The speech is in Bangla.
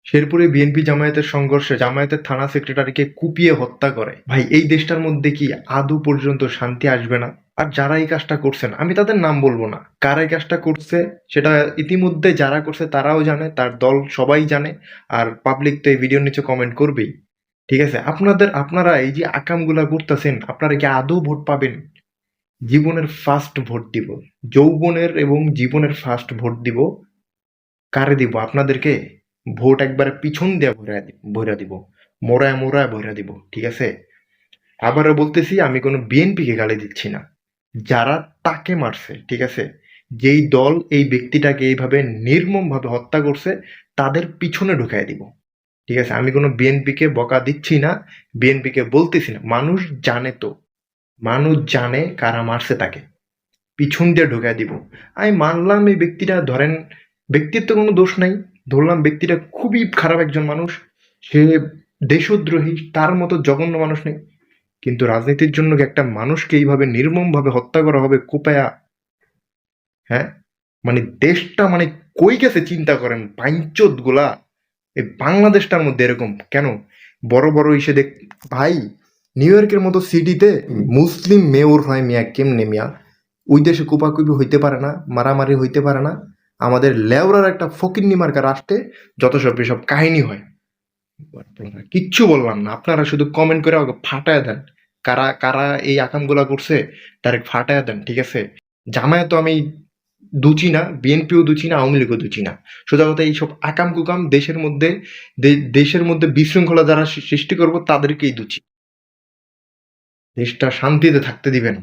শেরপুরে বিএনপি জামায়াতের সংঘর্ষে জামায়াতের থানা সেক্রেটারিকে কুপিয়ে হত্যা করে। ভাই, এই দেশটার মধ্যে কি আদৌ পর্যন্ত শান্তি আসবে না? আর যারা এই কাজটা করছেন, আমি তাদের নাম বলবো না, কারা এই কাজটা করছে সেটা ইতিমধ্যে যারা করছে তারাও জানে, তার দল সবাই জানে। আর পাবলিক তো এই ভিডিওর নিচে কমেন্ট করবেই। ঠিক আছে, আপনারা এই যে আকামগুলা করতেছেন, আপনারা কি আদৌ ভোট পাবেন? জীবনের ফার্স্ট ভোট দিব, যৌবনের এবং জীবনের ফার্স্ট ভোট দিব। কারে দিব? আপনাদেরকে। ভোট একবারে পিছন দিয়ে ভইরা দিব, মোড়ায় মোড়ায় ভইরা দিব। ঠিক আছে, আবারও বলতেছি, আমি কোনো বিএনপিকে গালি দিচ্ছি না। যারা তাকে মারছে, ঠিক আছে, যেই দল এই ব্যক্তিটাকে এইভাবে নির্মমভাবে হত্যা করছে, তাদের পিছনে ঢুকাই দিব। ঠিক আছে, আমি কোনো বিএনপিকে বকা দিচ্ছি না, বিএনপিকে বলতেছি না। মানুষ জানে তো, মানুষ জানে কারা মারছে তাকে। পিছন দিয়ে ঢুকাই দিব। আমি মানলাম এই ব্যক্তিটা, ধরেন ব্যক্তির তো কোনো দোষ নাই, ধরলাম ব্যক্তিটা খুবই খারাপ একজন মানুষ, সে দেশদ্রোহী, তার মতো জঘন্য মানুষ নেই। কিন্তু রাজনীতির জন্য কি একটা মানুষকে এইভাবে নির্মমভাবে হত্যা করা হবে কোপায়া? হ্যাঁ, মানে দেশটা মানে কই গেছে চিন্তা করেন বাইঞ্চোদ গুলা। এই বাংলাদেশটার মধ্যে এরকম কেন? বড় বড় ইসে দেখ ভাই, নিউ ইয়র্কের মতো সিটিতে মুসলিম মেয়র হয় মিয়া, কেমনে মিয়া? ওই দেশে কুপাকুপি হইতে পারে না, মারামারি হইতে পারে না? আমাদের লেওরার একটা ফকিন্নি মার্কা রাষ্ট্রে যত সব এসব কাহিনী হয়। কিচ্ছু বললাম না, আপনারা শুধু কমেন্ট করে আমাকে ফাটায় দেন। কারা কারা এই আকামগুলা করছে ডাইরেক্ট ফাটায় দেন। ঠিক আছে, জামায়াত তো আমি দুচি না, বিএনপিও দুচি না, আওয়ামী লীগও দুচি না। সোজা কথা, এইসব আকাম কুকাম দেশের মধ্যে বিশৃঙ্খলা যারা সৃষ্টি করবো তাদেরকেই দুচি। দেশটা শান্তিতে থাকতে দিবেন।